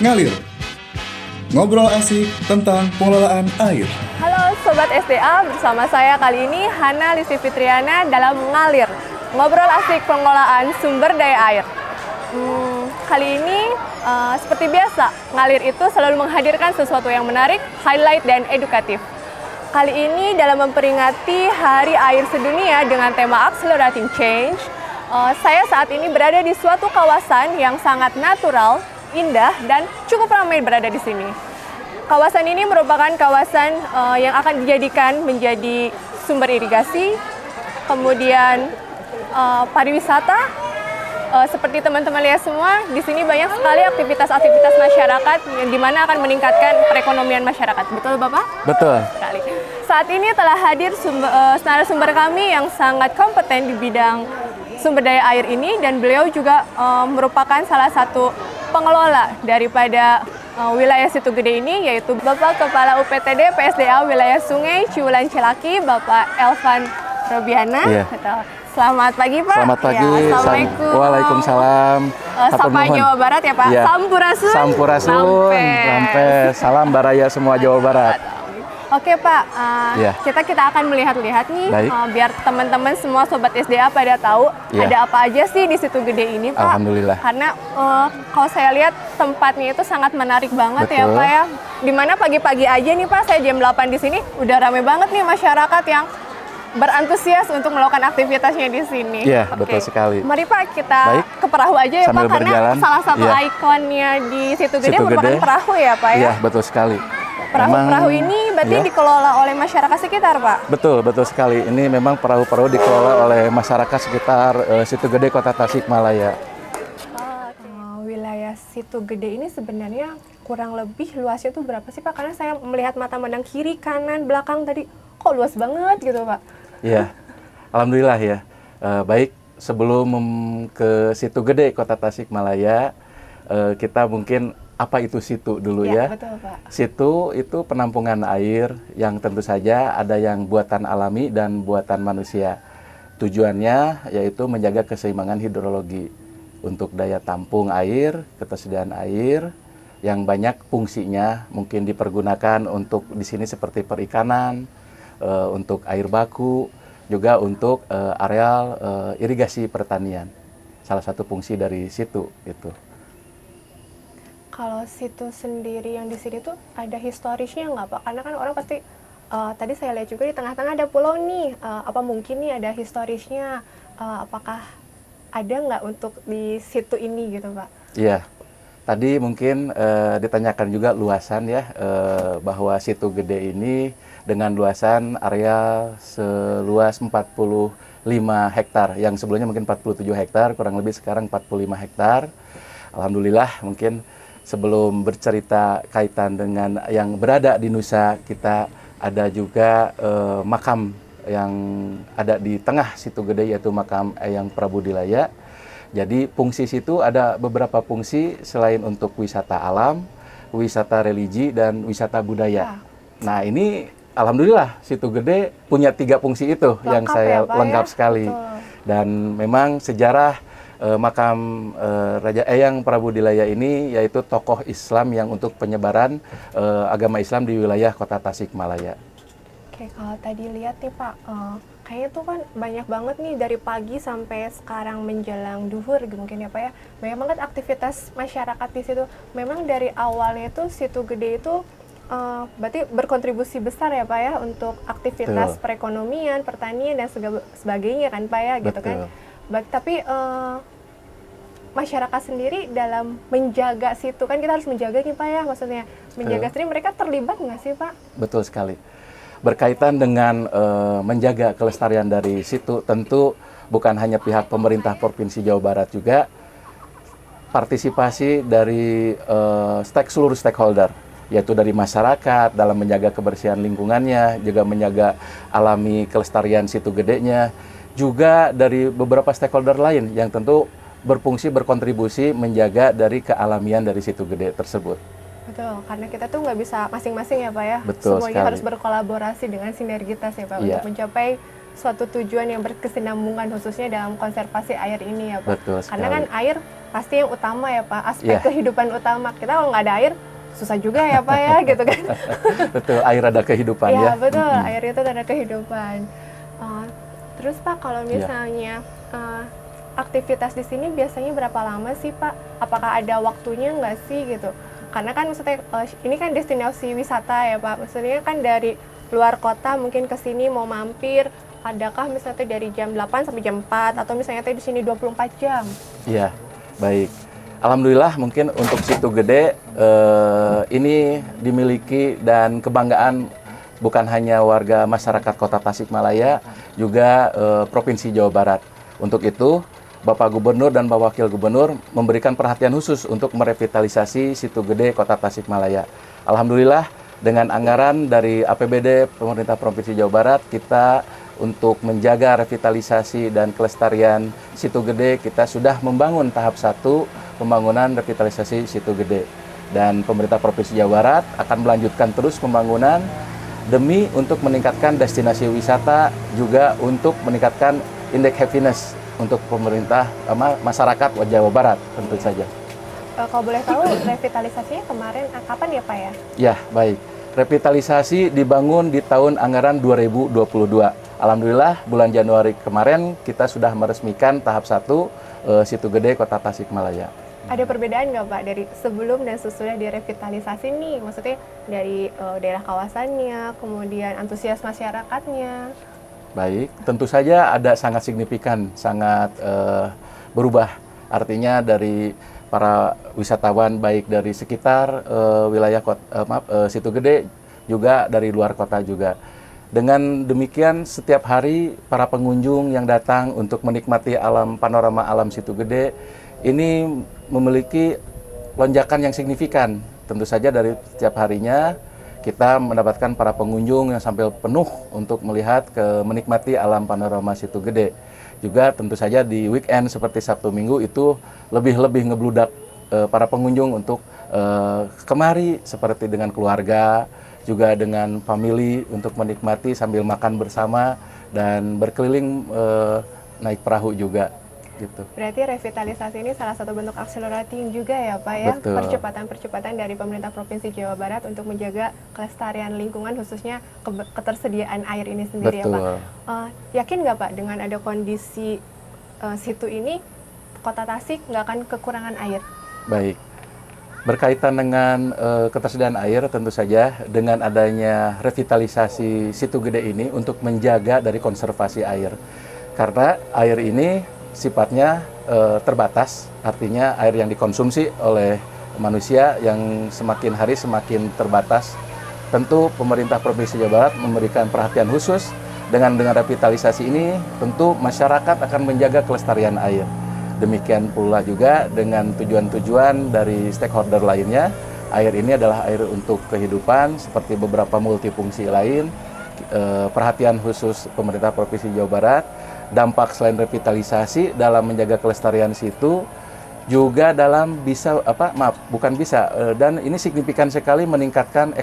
Ngalir. Ngobrol asik tentang pengelolaan air. Halo Sobat SDA, bersama saya kali ini Hana Lisi Fitriana dalam Ngalir. Ngobrol asik pengelolaan sumber daya air. Kali ini seperti biasa, Ngalir itu selalu menghadirkan sesuatu yang menarik, highlight, dan edukatif. Kali ini dalam memperingati Hari Air Sedunia dengan tema Accelerating Change, saya saat ini berada di suatu kawasan yang sangat natural, indah, dan cukup ramai berada di sini. Kawasan ini merupakan kawasan yang akan dijadikan menjadi sumber irigasi, kemudian pariwisata. Seperti teman-teman lihat semua, di sini banyak sekali aktivitas-aktivitas masyarakat yang dimana akan meningkatkan perekonomian masyarakat. Betul Bapak? Betul. Sekali. Saat ini telah hadir narasumber kami yang sangat kompeten di bidang sumber daya air ini, dan beliau juga merupakan salah satu pengelola daripada wilayah Situ Gede ini, yaitu Bapak Kepala UPTD PSDA Wilayah Sungai Ciulan Cilaki, Bapak Elvan Robiana. Iya. Selamat pagi Pak. Selamat pagi. Ya, Assalamualaikum. Waalaikumsalam. Sapa Jawa Barat ya Pak. Ya. Sampurasun. Sampurasun. Rampes. Salam Baraya semua Jawa Barat. Oke Pak, Ya. kita akan melihat-lihat nih, Baik. biar teman-teman semua Sobat SDA pada tahu Ya. ada apa aja sih di Situ Gede ini Pak. Alhamdulillah. Karena kalau saya lihat tempatnya itu sangat menarik banget. Betul. Ya Pak ya. Dimana pagi-pagi aja nih Pak, saya jam 8 di sini udah rame banget nih masyarakat yang berantusias untuk melakukan aktivitasnya di sini. Iya, Oke. betul sekali. Mari Pak, kita Baik. ke perahu aja ya Sambil Pak, karena berjalan. salah satu Iya. ikonnya di Situ Gede Situ merupakan Gede. perahu ya Pak ya. Iya, betul sekali. Perahu ini berarti ya, dikelola oleh masyarakat sekitar Pak? betul sekali. Ini memang perahu-perahu dikelola oleh masyarakat sekitar Situ Gede, Kota Tasikmalaya. Wilayah Situ Gede ini sebenarnya kurang lebih luasnya tuh berapa sih Pak? Karena saya melihat mata memandang kiri, kanan, belakang tadi, kok luas banget gitu Pak? Iya, alhamdulillah ya. Baik, sebelum ke Situ Gede, Kota Tasikmalaya, kita mungkin apa itu situ dulu ya. Betul Pak. Situ itu penampungan air yang tentu saja ada yang buatan alami dan buatan manusia. Tujuannya yaitu menjaga keseimbangan hidrologi untuk daya tampung air, ketersediaan air yang banyak fungsinya, mungkin dipergunakan untuk di sini seperti perikanan, untuk air baku, juga untuk areal irigasi pertanian. Salah satu fungsi dari situ itu. Kalau situ sendiri yang di sini tuh ada historisnya nggak Pak? Karena kan orang pasti, tadi saya lihat juga di tengah-tengah ada pulau nih, apa mungkin nih ada historisnya, apakah ada nggak untuk di situ ini gitu Pak? Iya, tadi mungkin ditanyakan juga luasan ya, bahwa Situ Gede ini dengan luasan area seluas 45 hektar, yang sebelumnya mungkin 47 hektar, kurang lebih sekarang 45 hektar. Alhamdulillah, mungkin sebelum bercerita kaitan dengan yang berada di Nusa, kita ada juga makam yang ada di tengah Situ Gede, yaitu makam Eyang Prabudilaya. Jadi fungsi situ ada beberapa fungsi selain untuk wisata alam, wisata religi, dan wisata budaya. Nah ini alhamdulillah Situ Gede punya 3 fungsi itu yang saya lengkap sekali. Betul. Dan memang sejarah makam Raja Eyang Prabudilaya ini yaitu tokoh Islam yang untuk penyebaran agama Islam di wilayah Kota Tasikmalaya. Oke, kalau tadi lihat nih Pak, kayaknya tuh kan banyak banget nih dari pagi sampai sekarang menjelang duhur mungkin ya Pak ya. Banyak banget aktivitas masyarakat di situ. Memang dari awalnya itu Situ Gede itu berarti berkontribusi besar ya Pak ya untuk aktivitas perekonomian, pertanian, dan sebagainya kan Pak ya gitu kan. Tapi masyarakat sendiri dalam menjaga situ, kan kita harus menjaga nih Pak ya, maksudnya menjaga sendiri, mereka terlibat nggak sih Pak? Betul sekali. Berkaitan dengan menjaga kelestarian dari situ, tentu bukan hanya pihak pemerintah Provinsi Jawa Barat, juga partisipasi dari seluruh stakeholder, yaitu dari masyarakat dalam menjaga kebersihan lingkungannya, juga menjaga alami kelestarian Situ Gedenya, juga dari beberapa stakeholder lain yang tentu berfungsi berkontribusi menjaga dari kealamian dari Situ Gede tersebut. Betul, karena kita tuh nggak bisa masing-masing ya Pak ya. Betul semuanya sekali. harus berkolaborasi dengan sinergitas ya Pak Iya. untuk mencapai suatu tujuan yang berkesinambungan khususnya dalam konservasi air ini ya Pak. Betul sekali. Karena kan air pasti yang utama ya Pak, aspek kehidupan utama. Kita kalau nggak ada air susah juga ya Pak ya gitu kan. Betul, air ada kehidupan ya. Iya betul, air itu ada kehidupan. Terus Pak kalau misalnya aktivitas di sini biasanya berapa lama sih Pak? Apakah ada waktunya nggak sih gitu? Karena kan maksudnya ini kan destinasi wisata ya Pak. Maksudnya kan dari luar kota mungkin ke sini mau mampir. Adakah misalnya dari jam 8 sampai jam 4 atau misalnya di sini 24 jam? Iya, baik. Alhamdulillah mungkin untuk Situ Gede ini dimiliki dan kebanggaan bukan hanya warga masyarakat Kota Tasikmalaya, juga Provinsi Jawa Barat. Untuk itu, Bapak Gubernur dan Bapak Wakil Gubernur memberikan perhatian khusus untuk merevitalisasi Situ Gede Kota Tasikmalaya. Alhamdulillah dengan anggaran dari APBD Pemerintah Provinsi Jawa Barat, kita untuk menjaga revitalisasi dan kelestarian Situ Gede, kita sudah membangun tahap 1 pembangunan revitalisasi Situ Gede. Dan pemerintah Provinsi Jawa Barat akan melanjutkan terus pembangunan demi untuk meningkatkan destinasi wisata, juga untuk meningkatkan indeks happiness untuk pemerintah masyarakat Jawa Barat tentu saja. Kalau boleh tahu revitalisasinya kemarin kapan ya Pak ya? Ya, baik. Revitalisasi dibangun di tahun anggaran 2022. Alhamdulillah bulan Januari kemarin kita sudah meresmikan tahap 1 Situ Gede Kota Tasikmalaya. Ada perbedaan nggak Pak dari sebelum dan sesudah direvitalisasi nih? Maksudnya dari daerah kawasannya, kemudian antusias masyarakatnya? Baik, tentu saja ada sangat signifikan, sangat berubah. Artinya dari para wisatawan baik dari sekitar wilayah Situ Gede, juga dari luar kota juga. Dengan demikian setiap hari para pengunjung yang datang untuk menikmati panorama alam Situ Gede ini memiliki lonjakan yang signifikan. Tentu saja dari setiap harinya kita mendapatkan para pengunjung yang sampai penuh untuk menikmati alam panorama Situ Gede. Juga tentu saja di weekend seperti Sabtu Minggu itu lebih ngebludak para pengunjung untuk kemari seperti dengan keluarga, juga dengan family untuk menikmati sambil makan bersama dan berkeliling naik perahu juga. Gitu. Berarti revitalisasi ini salah satu bentuk accelerating juga ya Pak ya? Betul. Percepatan dari pemerintah Provinsi Jawa Barat untuk menjaga kelestarian lingkungan, khususnya ketersediaan air ini sendiri. Betul. Ya Pak? Yakin nggak Pak dengan ada kondisi situ ini, Kota Tasik nggak akan kekurangan air? Baik. Berkaitan dengan ketersediaan air, tentu saja dengan adanya revitalisasi Situ Gede ini untuk menjaga dari konservasi air. Karena air ini sifatnya terbatas, artinya air yang dikonsumsi oleh manusia yang semakin hari semakin terbatas. Tentu pemerintah Provinsi Jawa Barat memberikan perhatian khusus dengan revitalisasi ini, tentu masyarakat akan menjaga kelestarian air. Demikian pula juga dengan tujuan-tujuan dari stakeholder lainnya. Air ini adalah air untuk kehidupan, seperti beberapa multifungsi lain. Perhatian khusus pemerintah Provinsi Jawa Barat, dampak selain revitalisasi dalam menjaga kelestarian situ, juga dalam dan ini signifikan sekali meningkatkan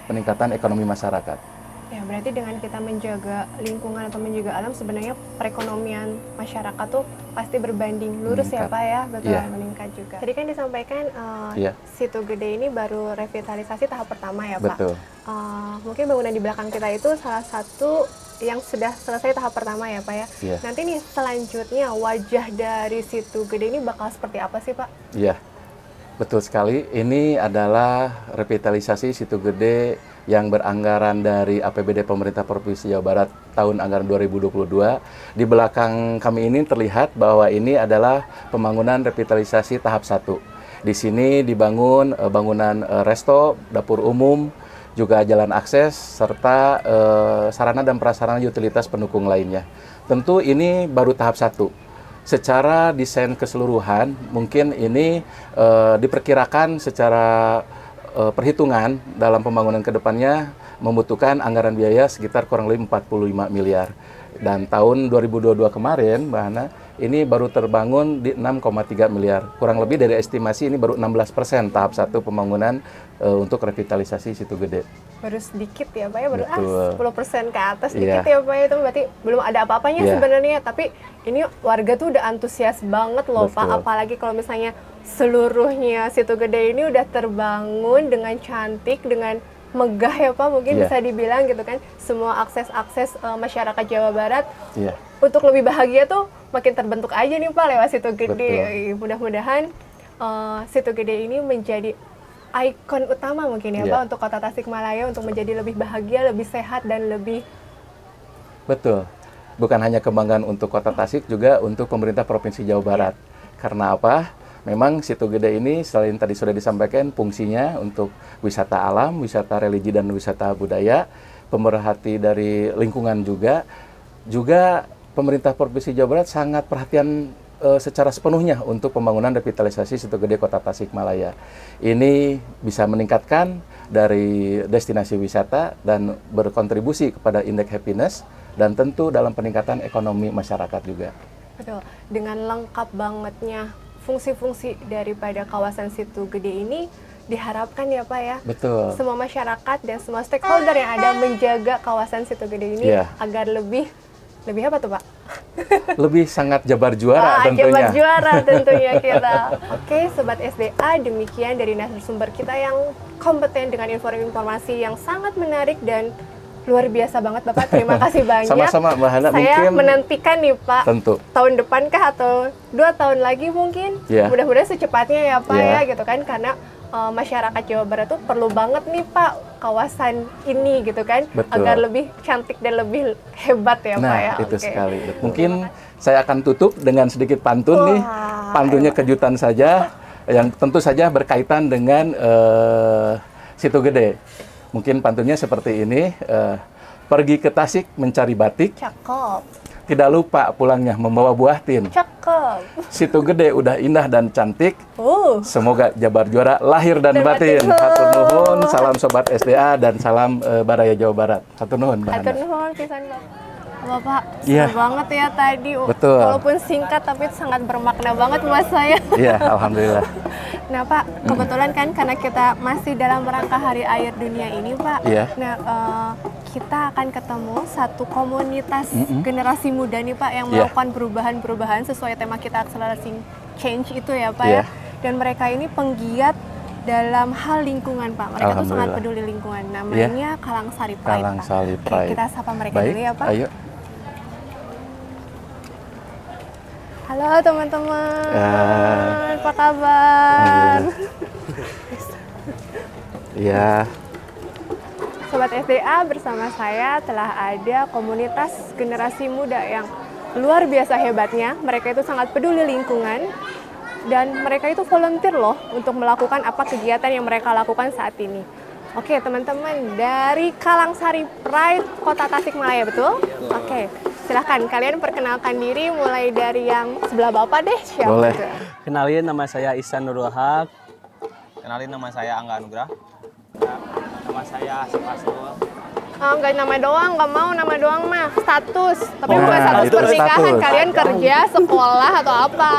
peningkatan ekonomi masyarakat. Ya, berarti dengan kita menjaga lingkungan atau menjaga alam, sebenarnya perekonomian masyarakat tuh pasti berbanding lurus meningkat. Ya Pak ya, betul, meningkat juga. Tadi kan disampaikan Situ Gede ini baru revitalisasi tahap pertama ya Pak. Betul. Mungkin bangunan di belakang kita itu salah satu yang sudah selesai tahap pertama ya Pak ya. Yeah. Nanti nih selanjutnya wajah dari Situ Gede ini bakal seperti apa sih Pak? Iya, betul sekali. Ini adalah revitalisasi Situ Gede yang beranggaran dari APBD Pemerintah Provinsi Jawa Barat tahun anggaran 2022. Di belakang kami ini terlihat bahwa ini adalah pembangunan revitalisasi tahap 1. Di sini dibangun bangunan resto, dapur umum, juga jalan akses, serta sarana dan prasarana utilitas pendukung lainnya. Tentu ini baru tahap 1. Secara desain keseluruhan, mungkin ini diperkirakan secara perhitungan dalam pembangunan ke depannya membutuhkan anggaran biaya sekitar kurang lebih 45 miliar. Dan tahun 2022 kemarin, Mbak Hana, ini baru terbangun di 6,3 miliar. Kurang lebih dari estimasi ini baru 16% tahap 1 pembangunan untuk revitalisasi Situ Gede. Baru sedikit ya Pak ya, baru Betul. 10% ke atas Iya. dikit ya Pak, itu berarti belum ada apa-apanya Iya. sebenarnya, tapi ini warga tuh udah antusias banget loh Pak, Betul. apalagi kalau misalnya seluruhnya Situ Gede ini udah terbangun dengan cantik, dengan megah ya Pak, mungkin Iya. bisa dibilang gitu kan, semua akses-akses masyarakat Jawa Barat Iya. untuk lebih bahagia tuh makin terbentuk aja nih Pak lewat Situ Gede. Betul. Mudah-mudahan Situ Gede ini menjadi ikon utama mungkin ya Iya. Pak untuk Kota Tasikmalaya untuk menjadi lebih bahagia, lebih sehat dan lebih Betul. Bukan hanya kebanggaan untuk Kota Tasik, juga untuk pemerintah Provinsi Jawa Barat. Karena apa? Memang Situ Gede ini selain tadi sudah disampaikan fungsinya untuk wisata alam, wisata religi dan wisata budaya, pemerhati dari lingkungan juga pemerintah Provinsi Jawa Barat sangat perhatian secara sepenuhnya untuk pembangunan revitalisasi Situ Gede Kota Tasikmalaya. Ini bisa meningkatkan dari destinasi wisata dan berkontribusi kepada indeks happiness dan tentu dalam peningkatan ekonomi masyarakat juga. betul dengan lengkap bangetnya fungsi-fungsi daripada kawasan Situ Gede ini, diharapkan ya Pak ya. Betul. Semua masyarakat dan semua stakeholder yang ada menjaga kawasan Situ Gede ini Iya. agar lebih apa tuh Pak? Lebih sangat jabar juara tentunya. Jabar juara tentunya kita. Oke, Sobat SDA, demikian dari narasumber kita yang kompeten dengan informasi yang sangat menarik dan luar biasa banget Bapak. Terima kasih banyak. Sama-sama Mbak Hana, Saya mungkin menantikan nih Pak. tentu. Tahun depan kah atau 2 tahun lagi mungkin? Iya. Mudah-mudahan secepatnya ya Pak Iya. ya gitu kan, karena masyarakat Jawa Barat tuh perlu banget nih Pak kawasan ini gitu kan, Betul. agar lebih cantik dan lebih hebat ya Pak ya. Nah, itu Oke. sekali. Mungkin saya akan tutup dengan sedikit pantun nih. Wah, Pantunnya kejutan saja, yang tentu saja berkaitan dengan Situ Gede. Mungkin pantunnya seperti ini, pergi ke Tasik mencari batik, Cakep, tidak lupa pulangnya membawa buah tin. cakep. Situ Gede udah indah dan cantik, semoga Jabar Juara lahir dan Dan batin. batin. Hatur nuhun, salam Sobat SDA dan salam Baraya Jawa Barat. Hatur nuhun, Mbak Atur Hana. nuhun pisan Bapak. Iya. Seru banget ya tadi. Betul. Walaupun singkat tapi sangat bermakna banget buat saya. Iya, alhamdulillah. Nah Pak, kebetulan kan karena kita masih dalam rangka Hari Air Dunia ini Pak. Iya. Nah, kita akan ketemu satu komunitas generasi muda nih Pak yang Iya. melakukan perubahan-perubahan sesuai tema kita akselerasi change itu ya Pak Iya. ya. Dan mereka ini penggiat dalam hal lingkungan Pak. Mereka tuh sangat Alhamdulillah. peduli lingkungan. Namanya Kalang Sari Pride. Kalang Pak. Sari Oke, Pride. kita sapa mereka Baik, dulu ya Pak. ayo. Halo teman-teman, Ya. apa kabar? Iya. Sobat SDA, bersama saya telah ada komunitas generasi muda yang luar biasa hebatnya. Mereka itu sangat peduli lingkungan dan mereka itu volunteer loh untuk melakukan apa kegiatan yang mereka lakukan saat ini. Oke teman-teman, dari Kalang Sari Pride Kota Tasikmalaya, betul? Oke, silahkan kalian perkenalkan diri mulai dari yang sebelah Bapak deh. Siapa Boleh. tuh? Kenalin, nama saya Ihsan Nurul Haq. Kenalin, nama saya Angga Anugrah. Nama saya Asif Asrul. Oh, enggak nama doang, enggak mau nama doang mah status. Tapi Nah, bukan status itu pernikahan, status. kalian kerja, sekolah atau apa?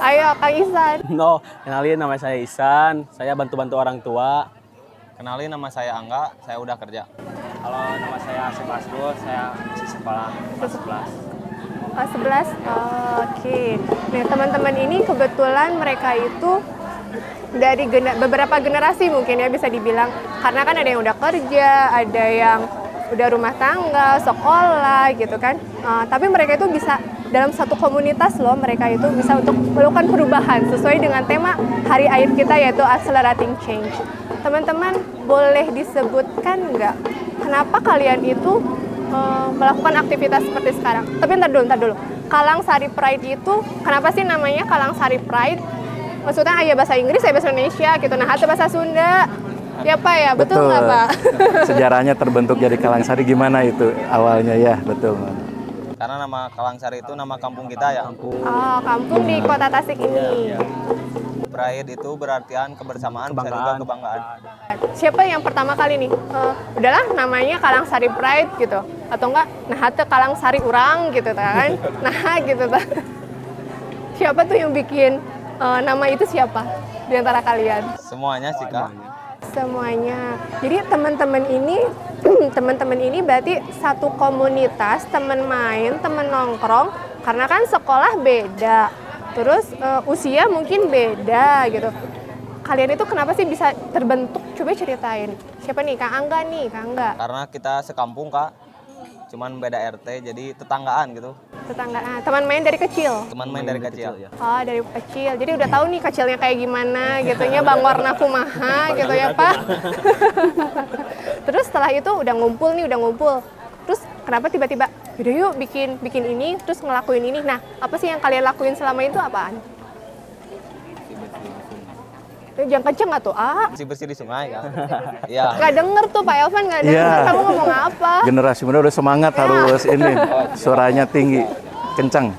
Ayo Kang Ihsan. No, kenalin, nama saya Ihsan. Saya bantu-bantu orang tua. Kenalin, nama saya Angga. Saya udah kerja. Halo, nama saya Asif Asrul. Saya masih sekolah kelas 11. Kelas 11? Oke. Nah, teman-teman ini kebetulan mereka itu dari beberapa generasi mungkin ya bisa dibilang. Karena kan ada yang udah kerja, ada yang udah rumah tangga, sekolah gitu kan. Tapi mereka itu bisa dalam satu komunitas loh, mereka itu bisa untuk melakukan perubahan sesuai dengan tema Hari Air kita yaitu Accelerating Change. Teman-teman boleh disebutkan nggak kenapa kalian itu melakukan aktivitas seperti sekarang? Tapi ntar dulu. Kalang Sari Pride itu kenapa sih namanya Kalang Sari Pride? Maksudnya ayah bahasa Inggris, ayah bahasa Indonesia gitu. Nah, atau bahasa Sunda. Ya Pak ya, betul nggak Pak? Sejarahnya terbentuk jadi Kalang Sari gimana itu awalnya ya, betul. Karena nama Kalangsari itu nama kampung kita ya. Oh, kampung di Kota Tasik ini. Pride itu berartian kebersamaan, bisa juga kebanggaan. Siapa yang pertama kali nih? Udahlah namanya Kalangsari Pride gitu. Atau enggak, nah hate Kalangsari urang gitu kan. Nah gitu ta. Siapa tuh yang bikin nama itu siapa di antara kalian? Semuanya sih Kak. Semuanya. Jadi teman-teman ini teman-teman ini berarti satu komunitas, teman main, teman nongkrong, karena kan sekolah beda. Terus usia mungkin beda gitu. Kalian itu kenapa sih bisa terbentuk? Coba ceritain. Siapa nih? Kak Angga nih, Kak Angga. Karena kita sekampung Kak, cuman beda RT, jadi tetanggaan gitu. Tetanggaan. Teman main dari kecil. Teman main dari kecil. Oh, dari kecil. Jadi udah tahu nih kecilnya kayak gimana gitu nya, Bang Warna kumaha gitu ya, Pak. Terus setelah itu udah ngumpul. Terus kenapa tiba-tiba yaudah yuk bikin ini, terus ngelakuin ini. Nah, apa sih yang kalian lakuin selama itu apaan? Jangan kenceng nggak tuh, Bersih-bersih di sungai Kak. Iya. Nggak denger tuh Pak Elvan, nggak denger. Iya. Kamu ngomong apa? Generasi muda udah semangat harus ini, suaranya tinggi, kencang.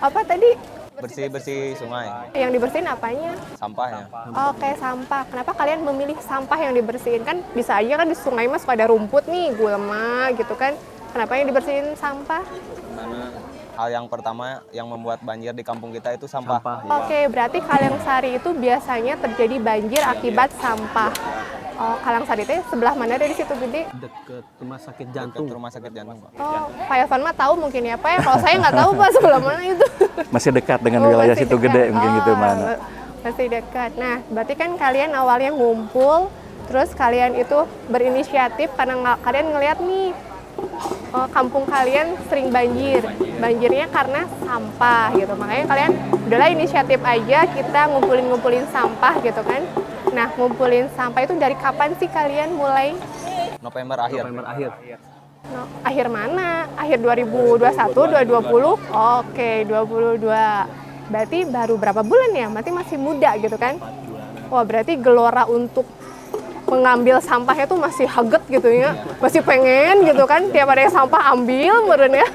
Apa tadi? Bersih-bersih sungai, Yang dibersihin apanya? sampahnya. Oke, sampah. Kenapa kalian memilih sampah yang dibersihin? Kan bisa aja kan di sungai mas suka ada rumput nih, gulma gitu kan. Kenapa yang dibersihin sampah? Karena hal yang pertama yang membuat banjir di kampung kita itu sampah. Oke, berarti Kalangsari itu biasanya terjadi banjir akibat sampah. Oh, Kalangsari itu sebelah mana dari situ gede? Deket rumah sakit Dekat jantung. rumah sakit jantung Pak. Oh, Pak Elvan mah tahu mungkin ya Pak ya. Kalau saya nggak tahu Pak sebelah mana itu. Masih dekat dengan Oh, wilayah masih situ dekat. gede mungkin gitu Oh, mana. Masih dekat. Nah, berarti kan kalian awalnya ngumpul, terus kalian itu berinisiatif karena kalian ngelihat nih kampung kalian sering banjir. Banjirnya karena sampah gitu. Makanya kalian udahlah inisiatif aja kita ngumpulin sampah gitu kan. Nah, ngumpulin sampah itu dari kapan sih kalian mulai? November akhir. No, akhir mana? Akhir 2021, 2020? Oke, 22. Berarti baru berapa bulan ya? Berarti masih muda gitu kan? Wah, berarti gelora untuk mengambil sampahnya tuh masih haget gitu ya. Masih pengen gitu kan, tiap ada yang sampah ambil meren ya.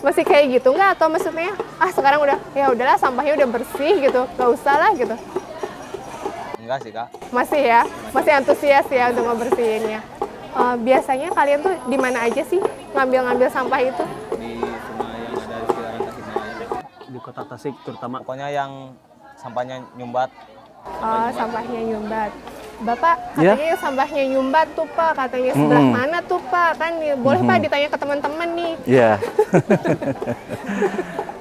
Masih kayak gitu nggak? Atau maksudnya, sekarang udah, ya udahlah sampahnya udah bersih gitu, nggak usah lah gitu. Enggak sih Kak. Masih ya? Masih antusias ya untuk ngebersihinnya. Biasanya kalian tuh di mana aja sih ngambil sampah itu? Di sungai yang ada di sekitaran Tasikmalaya. Di kota Tasik terutama. Pokoknya yang sampahnya nyumbat. Sampahnya nyumbat. Bapak katanya sampahnya nyumbat tuh Pak, katanya sebelah mana tuh Pak? Kan boleh Pak ditanya ke teman-teman nih. Iya.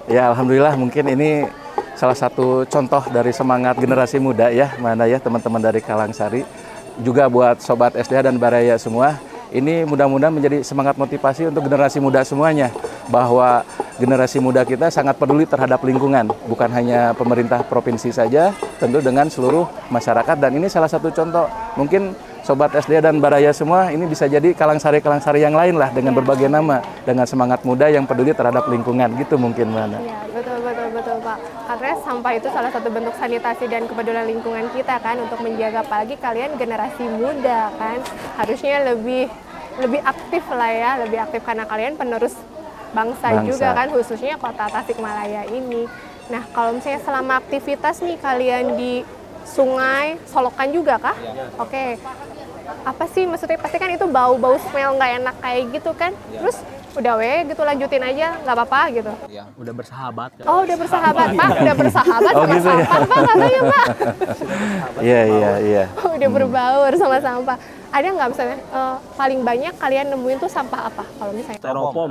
Ya alhamdulillah mungkin ini salah satu contoh dari semangat generasi muda ya, mana ya teman-teman dari Kalangsari. Juga buat sobat SDH dan Baraya semua, ini mudah-mudahan menjadi semangat motivasi untuk generasi muda semuanya, bahwa generasi muda kita sangat peduli terhadap lingkungan, bukan hanya pemerintah provinsi saja, tentu dengan seluruh masyarakat. Dan ini salah satu contoh, mungkin sobat SDH dan Baraya semua ini bisa jadi Kalangsari yang lain lah dengan berbagai nama, dengan semangat muda yang peduli terhadap lingkungan gitu mungkin mana. Iya, betul Pak. Karena sampah itu salah satu bentuk sanitasi dan kepedulian lingkungan kita kan, untuk menjaga, apalagi kalian generasi muda kan, harusnya lebih aktif lah ya, lebih aktif karena kalian penerus bangsa juga kan, khususnya kota Tasikmalaya ini. Nah, kalau misalnya selama aktivitas nih kalian di sungai, Solokan juga kah? Iya. Oke. Apa sih maksudnya, pasti kan itu bau-bau smell nggak enak kayak gitu kan? Terus udah gitu lanjutin aja, nggak apa-apa gitu. Iya. Udah bersahabat. Oh, udah bersahabat Pak, udah bersahabat Oh, sama gitu ya? sampah Pak katanya Pak. Iya. Udah berbaur sama sampah. Ada nggak misalnya paling banyak kalian nemuin tuh sampah apa kalau misalnya? Styrofoam.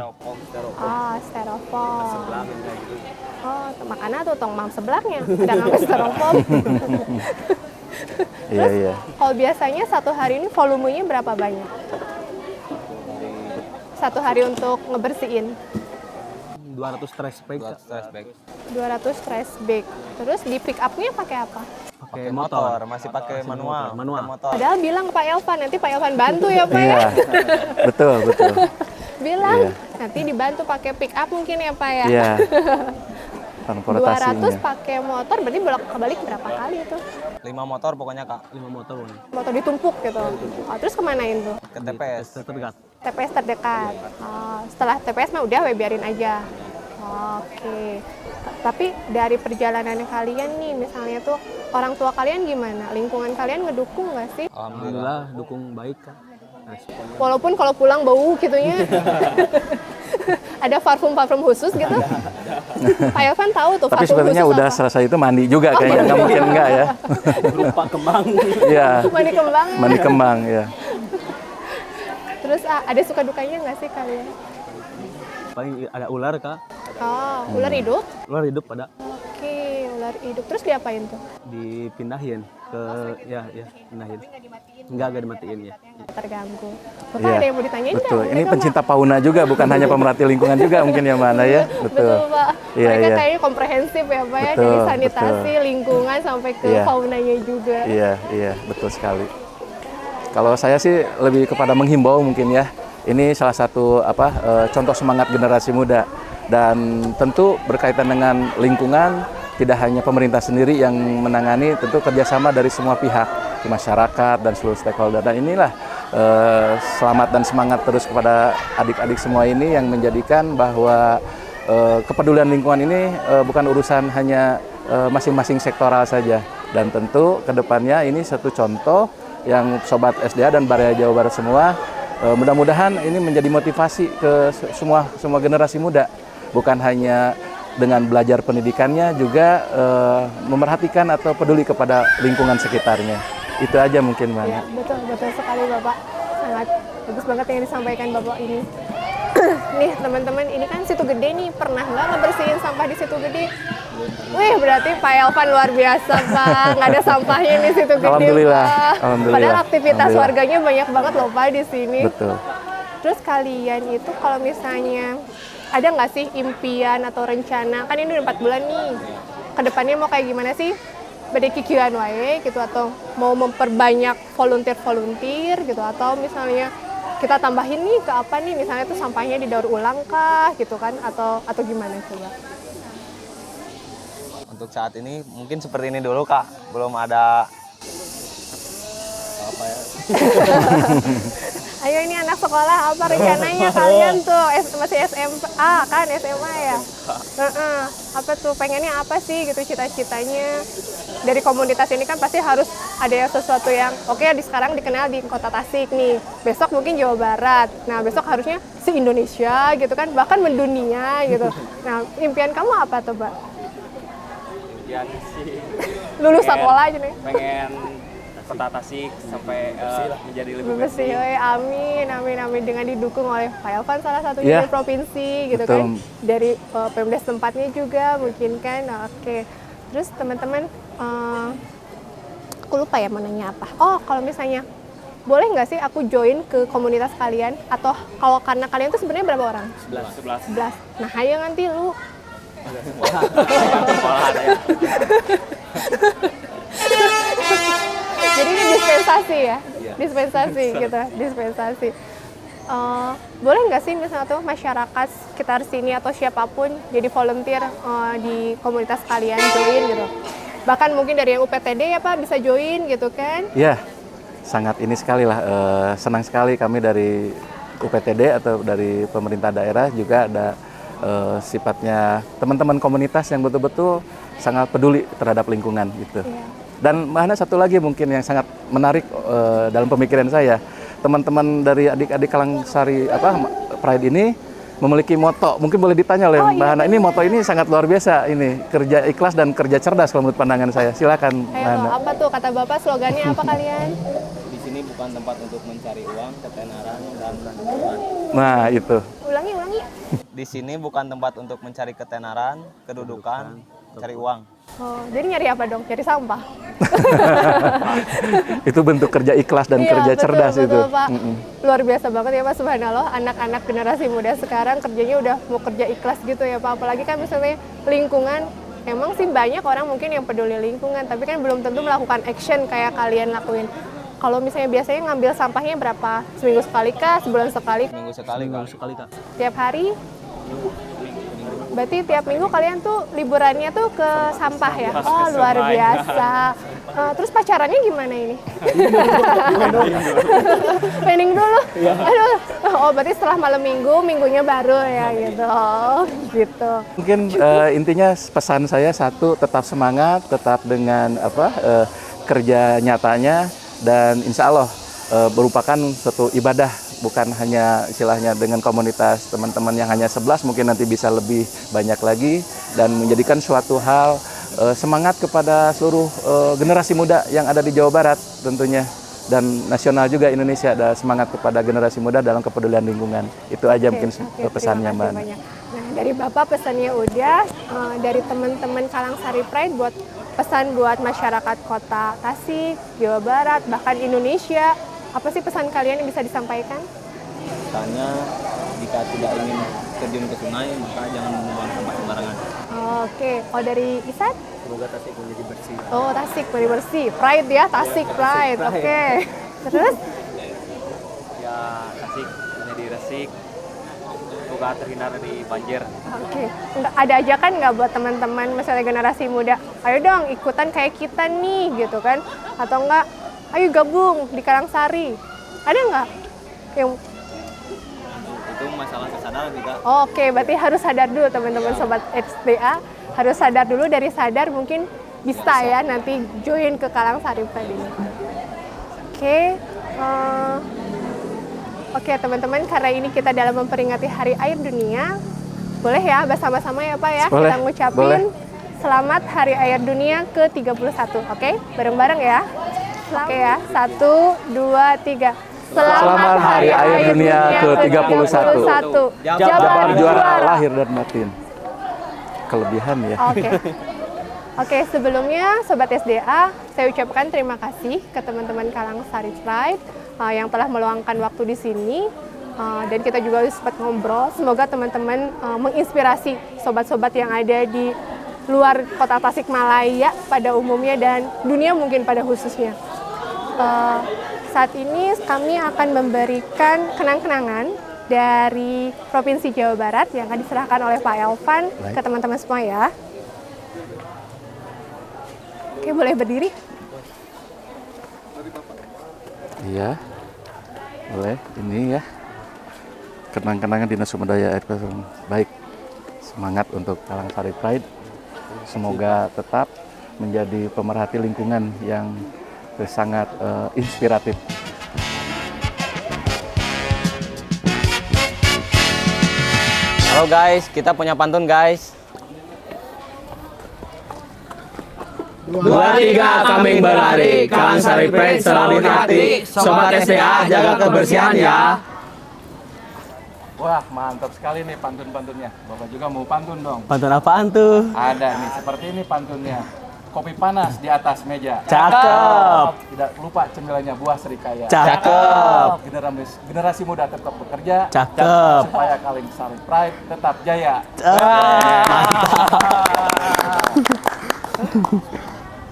Styrofoam. Oh, makanya tuh tong mam sebelahnya udah ngambil styrofoam. Iya. Kalau biasanya satu hari ini volumenya berapa banyak? Satu hari untuk ngebersihin? 200 trash bag. 200 trash bag. Terus di pick up-nya pakai apa? Pakai motor. Masih pakai manual. Motor. Padahal bilang Pak Elvan, nanti Pak Elvan bantu ya Pak ya. Iya. Betul. Bilang, Iya. nanti dibantu pakai pick up mungkin ya Pak ya. Iya. 200 Transportasinya. pakai motor, berarti bolak-balik berapa kali itu? 5 motor pokoknya Kak. 5 motor. Motor ditumpuk gitu. Oh, terus kemanain tuh? Ke TPS. Terdekat. TPS terdekat. Oh, setelah TPS mah udah biarin aja. Oke. Tapi dari perjalanan kalian nih, misalnya tuh orang tua kalian gimana? Lingkungan kalian ngedukung nggak sih? Alhamdulillah dukung baik kan. Walaupun kalau pulang bau gitunya. Ada parfum-parfum khusus gitu? Pak Elvan tahu tuh Tapi parfum sebenarnya khusus udah apa? selesai itu mandi juga kayaknya, nggak mungkin enggak ya. Berupa kembang. Iya, Mandi kembang. mandi kembang ya. Terus ada suka dukanya nggak sih kalian? Paling ada ular kak. Oh, ular hidup? Ular hidup ada. Oke, ular hidup. Terus diapain tuh? Dipindahin ke ya pindahin. Enggak dimatiin ya. Terganggu. Bapak Iya. ada yang mau ditanyain nggak? Betul. Ini Mereka pencinta fauna juga, bukan hanya pemerhati lingkungan juga mungkin yang mana ya. Betul, Pak. Iya, Mereka iya. kayaknya komprehensif ya, Pak ya, Betul, dari sanitasi, betul. lingkungan sampai ke Iya. faunanya juga. Iya, iya, betul sekali. Kalau saya sih lebih kepada menghimbau mungkin ya. Ini salah satu contoh semangat generasi muda, dan tentu berkaitan dengan lingkungan, tidak hanya pemerintah sendiri yang menangani, tentu kerjasama dari semua pihak, di masyarakat dan seluruh stakeholder. Dan inilah selamat dan semangat terus kepada adik-adik semua ini yang menjadikan bahwa kepedulian lingkungan ini bukan urusan hanya masing-masing sektoral saja. Dan tentu kedepannya ini satu contoh yang Sobat SDA dan Baraya Jawa Barat semua, mudah-mudahan ini menjadi motivasi ke semua generasi muda, bukan hanya dengan belajar pendidikannya, juga memerhatikan atau peduli kepada lingkungan sekitarnya. Itu aja mungkin, Mbak. Ya, betul sekali Bapak. Sangat bagus banget yang disampaikan Bapak ini. Nih teman-teman, ini kan Situ Gede nih, pernah nggak ngebersihin sampah di Situ Gede? Wih, berarti Pak Elvan luar biasa Pak, nggak ada sampahnya nih Situ Gede Alhamdulillah, Pak. alhamdulillah. Padahal aktivitas Alhamdulillah. warganya banyak banget loh Pak di sini. Betul. Terus kalian itu kalau misalnya ada nggak sih impian atau rencana, kan ini udah 4 bulan nih, kedepannya mau kayak gimana sih? Beda kikian wae gitu, atau mau memperbanyak volunteer gitu, atau misalnya kita tambahin nih ke apa nih, misalnya tuh sampahnya didaur ulang kah gitu kan, atau gimana coba? Untuk saat ini mungkin seperti ini dulu Kak, belum ada apa ya. Ayo ini anak sekolah, apa rencananya kalian tuh? Masih SMA kan, SMA ya? Apa tuh, pengennya apa sih gitu cita-citanya? Dari komunitas ini kan pasti harus ada yang sesuatu yang, oke, sekarang dikenal di kota Tasik nih, besok mungkin Jawa Barat, nah besok harusnya se-Indonesia gitu kan, bahkan mendunia gitu. Nah, impian kamu apa tuh, Mbak? Impian sih Lulus sekolah aja nih. pengen kota Tasik sampai menjadi lebih Bersih, bersih. amin, amin, amin, dengan didukung oleh Pak Elvan salah satunya Iya. dari provinsi gitu Betul. kan, dari Pemda tempatnya juga mungkin kan. Nah, oke. Terus teman-teman, aku lupa ya mau nanya apa. Oh, kalau misalnya boleh nggak sih aku join ke komunitas kalian, atau kalau karena kalian tuh sebenarnya berapa orang? 11. 11. Nah, ayo nanti lu. Sekolah ada ya. Jadi ini dispensasi ya, Iya. dispensasi gitu, dispensasi. Boleh nggak sih misalnya tuh masyarakat sekitar sini atau siapapun jadi volunteer di komunitas kalian, join gitu? Bahkan mungkin dari yang UPTD ya Pak bisa join gitu kan? Ya, sangat ini sekali lah. Senang sekali kami dari UPTD atau dari pemerintah daerah juga ada sifatnya teman-teman komunitas yang betul-betul sangat peduli terhadap lingkungan gitu. Iya. Dan mana satu lagi mungkin yang sangat menarik dalam pemikiran saya, teman-teman dari adik-adik Kalangsari Pride ini memiliki moto. Mungkin boleh ditanya oleh Mbak Hana. Ini moto ini sangat luar biasa. Ini kerja ikhlas dan kerja cerdas kalau menurut pandangan saya. Silakan, Mbak Ayo, Hana. apa tuh kata Bapak, slogannya apa kalian? Di sini bukan tempat untuk mencari uang, ketenaran dan kedudukan. Nah itu. Ulangi. Di sini bukan tempat untuk mencari ketenaran, kedudukan, cari uang. Oh, jadi nyari apa dong? Nyari sampah? Itu bentuk kerja ikhlas dan kerja betul, cerdas betul, itu. Pak. Luar biasa banget ya Pak, subhanallah, anak-anak generasi muda sekarang kerjanya udah mau kerja ikhlas gitu ya Pak. Apalagi kan misalnya lingkungan, emang sih banyak orang mungkin yang peduli lingkungan, tapi kan belum tentu melakukan action kayak kalian lakuin. Kalau misalnya biasanya ngambil sampahnya berapa? Seminggu sekali kah? Sebulan sekali? Minggu sekali Kak. Sekali kak. Tiap hari? Berarti tiap minggu kalian tuh liburannya tuh ke sampah ya? Oh, luar biasa. Terus pacarannya gimana ini? Planning dulu. Aduh. Oh, berarti setelah malam minggunya baru ya gitu. Oh, gitu. Mungkin intinya pesan saya satu, tetap semangat, tetap dengan kerja nyatanya, dan insya Allah merupakan suatu ibadah, bukan hanya istilahnya dengan komunitas teman-teman yang hanya 11, mungkin nanti bisa lebih banyak lagi, dan menjadikan suatu hal semangat kepada seluruh generasi muda yang ada di Jawa Barat tentunya, dan nasional juga Indonesia, ada semangat kepada generasi muda dalam kepedulian lingkungan. Itu aja mungkin pesannya, Mbak. Nah, dari Bapak pesannya udah, dari teman-teman Kalangsari Pride buat pesan buat masyarakat Kota Tasik, Jawa Barat, bahkan Indonesia, apa sih pesan kalian yang bisa disampaikan? Misalnya jika tidak ingin terjun ke sungai, maka jangan membuang sampah sembarangan. Oke, kalau dari Isan? Semoga Tasik menjadi bersih. Oh, Tasik menjadi bersih. Pride ya, Tasik Pride. Oke. Terus? Ya, Tasik menjadi resik, semoga terhindar dari banjir. Oke. Ada ajakan nggak buat teman-teman, misalnya generasi muda? Ayo dong, ikutan kayak kita nih, gitu kan? Atau enggak, ayo gabung di Kalangsari. Ada nggak? Yang Itu masalah kesadaran juga. Oke, berarti harus sadar dulu teman-teman sobat SDA, harus sadar dulu, dari sadar mungkin bisa ya nanti join ke Kalangsari Pride ini. Oke teman-teman, karena ini kita dalam memperingati Hari Air Dunia, boleh ya bersama-sama ya Pak ya, Boleh, kita ngucapin boleh. Selamat Hari Air Dunia ke-31, oke? Bareng-bareng ya. Oke ya, 1, 2, 3. Selamat Hari Air Dunia ke-31. Jabar juara lahir dan batin. Kelebihan ya. Oke, sebelumnya Sobat SDA, saya ucapkan terima kasih ke teman-teman Kalangsari Pride yang telah meluangkan waktu di sini, dan kita juga sempat ngobrol. Semoga teman-teman menginspirasi sobat-sobat yang ada di luar Kota Tasikmalaya pada umumnya dan dunia mungkin pada khususnya. Saat ini kami akan memberikan kenang-kenangan dari Provinsi Jawa Barat yang akan diserahkan oleh Pak Elvan ke teman-teman semua ya. Oke, boleh berdiri? Iya, boleh. Ini ya, kenang-kenangan Dinas Sumber Daya Air. Baik, semangat untuk Kalangsari Pride. Semoga tetap menjadi pemerhati lingkungan yang sangat inspiratif. Halo guys, kita punya pantun guys. 2, 3 kambing berlari, Kalangsari Pride selalu di hati. Sobat SDA jaga kebersihan ya. Wah, mantap sekali nih pantun-pantunnya. Bapak juga mau pantun dong. Pantun apaan tuh? Ada nih, seperti ini pantunnya. Kopi panas di atas meja. Cakep. Tidak lupa cemilannya buah serikaya. Cakep. Generasi muda tetap bekerja. Cakep. Supaya Kalangsari Pride tetap jaya. Mantap.